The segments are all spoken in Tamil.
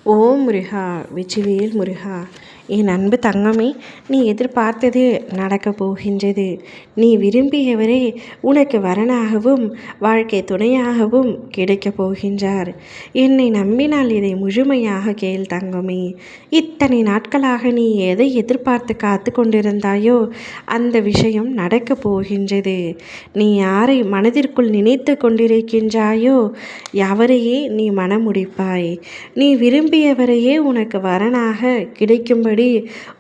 ஓம் முருகா, வெற்றிவேல் முருகா. என் அன்பு தங்கமே, நீ எதிர்பார்த்தது நடக்கப் போகின்றது. நீ விரும்பியவரே உனக்கு வரனாகவும் வாழ்க்கை துணையாகவும் கிடைக்கப் போகின்றார். என்னை நம்பினால் இதை முழுமையாக கேள் தங்கமே. இத்தனை நாட்களாக நீ எதை எதிர்பார்த்து காத்து கொண்டிருந்தாயோ அந்த விஷயம் நடக்கப் போகின்றது. நீ யாரை மனதிற்குள் நினைத்து கொண்டிருக்கின்றாயோ அவரையே நீ மனமுடிப்பாய். நீ விரும்பியவரையே உனக்கு வரனாக கிடைக்கும்படி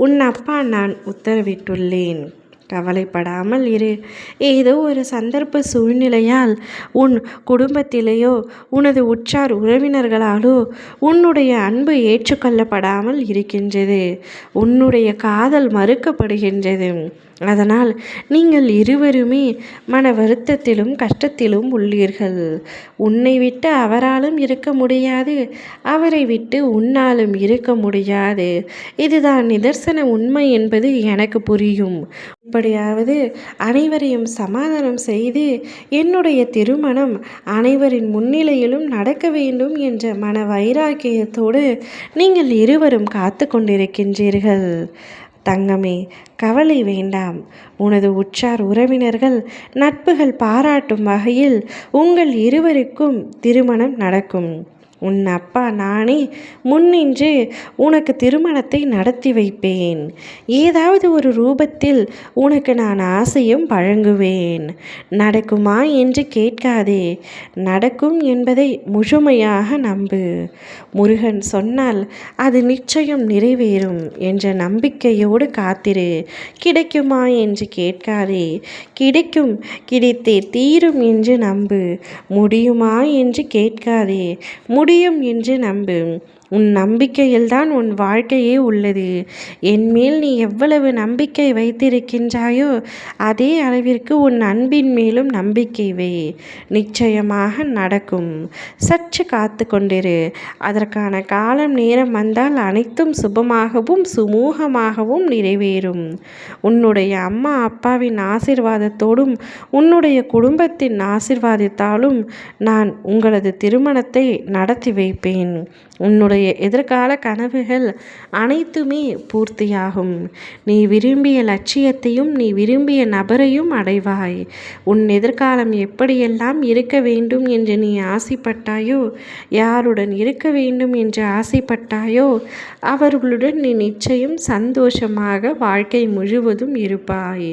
உன் அப்பா நான் உத்தரவிட்டுள்ளேன். கவலைப்படாமல் இரு. ஏதோ ஒரு சந்தர்ப்ப சூழ்நிலையால் உன் குடும்பத்திலேயோ உனது உற்றார் உறவினர்களாலோ உன்னுடைய அன்பு ஏற்றுக்கொள்ளப்படாமல் இருக்கின்றது. உன்னுடைய காதல் மறுக்கப்படுகின்றது. அதனால் நீங்கள் இருவருமே மன வருத்தத்திலும் கஷ்டத்திலும் உள்ளீர்கள். உன்னை விட்டு அவராலும் இருக்க முடியாது, அவரை விட்டு உன்னாலும் இருக்க முடியாது. இதுதான் நிதர்சன உண்மை என்பது எனக்கு புரியும். இப்படியாவது அனைவரையும் சமாதானம் செய்து என்னுடைய திருமணம் அனைவரின் முன்னிலையிலும் நடக்க வேண்டும் என்ற மன வைராக்கியத்தோடு நீங்கள் இருவரும் காத்து கொண்டிருக்கின்றீர்கள். தங்கமே, கவலை வேண்டாம். உனது உற்றார் உறவினர்கள் நட்புகள் பாராட்டும் வகையில் உங்கள் இருவருக்கும் திருமணம் நடக்கும். உன் அப்பா நானே முன்னின்று உனக்கு திருமணத்தை நடத்தி வைப்பேன். ஏதாவது ஒரு ரூபத்தில் உனக்கு நான் ஆசையும் வழங்குவேன். நடக்குமா என்று கேட்காதே. நடக்கும் என்பதை முழுமையாக நம்பு. முருகன் சொன்னால் அது நிச்சயம் நிறைவேறும் என்ற நம்பிக்கையோடு காத்திரு. கிடைக்குமா என்று கேட்காதே. கிடைக்கும், கிடைத்தே தீரும் என்று நம்பு. முடியுமா என்று கேட்காதே. முடியும் என்று நம்பு. உன் நம்பிக்கையில்தான் உன் வாழ்க்கையே உள்ளது. என்மேல் நீ எவ்வளவு நம்பிக்கை வைத்திருக்கின்றாயோ அதே அளவிற்கு உன் அன்பின் மேலும் நம்பிக்கை வை. நிச்சயமாக நடக்கும். சற்று காத்து கொண்டிரு. அதற்கான காலம் நேரம் வந்தால் அனைத்தும் சுபமாகவும் சுமூகமாகவும் நிறைவேறும். உன்னுடைய அம்மா அப்பாவின் ஆசீர்வாதத்தோடும் உன்னுடைய குடும்பத்தின் ஆசீர்வாதத்தாலும் நான் உங்களது திருமணத்தை நடத்தி வைப்பேன். உன்னுடைய எதிர்கால கனவுகள் அனைத்துமே பூர்த்தியாகும். நீ விரும்பிய லட்சியத்தையும் நீ விரும்பிய நபரையும் அடைவாய். உன் எதிர்காலம் எப்படியெல்லாம் இருக்க வேண்டும் என்று நீ ஆசைப்பட்டாயோ, யாருடன் இருக்க வேண்டும் என்று ஆசைப்பட்டாயோ அவர்களுடன் நீ நிச்சயம் சந்தோஷமாக வாழ்க்கை முழுவதும் இருப்பாய்.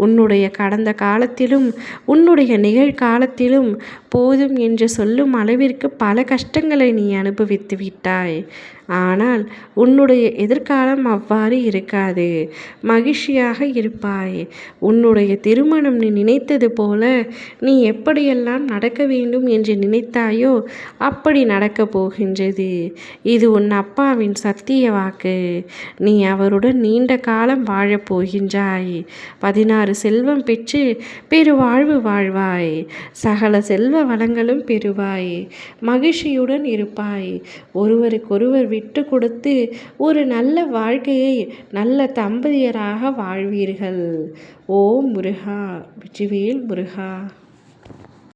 உன்னுடைய கடந்த காலத்திலும் உன்னுடைய நிகழ்காலத்திலும் போதும் என்று சொல்லும் அளவிற்கு பல கஷ்டங்களை நீ அனுபவித்து விட்டாய். ஆனால் உன்னுடைய எதிர்காலம் அவ்வாறு இருக்காது. மகிழ்ச்சியாக இருப்பாய். உன்னுடைய திருமணம் நீ நினைத்தது போல நீ எப்படியெல்லாம் நடக்க வேண்டும் என்று நினைத்தாயோ அப்படி நடக்கப் போகின்றது. இது உன் அப்பாவின் சத்திய வாக்கு. நீ அவருடன் நீண்ட காலம் வாழப் போகின்றாய். 16 செல்வம் பெற்று பெருவாழ்வு வாழ்வாய். சகல செல்வ வளங்களும் பெறுவாய். மகிழ்ச்சியுடன் இருப்பாய். ஒருவருக்கொருவர் விட்டு கொடுத்து ஒரு நல்ல வாழ்க்கையை நல்ல தம்பதியராக வாழ்வீர்கள். ஓம் முருகா, வெற்றிவேல் முருகா.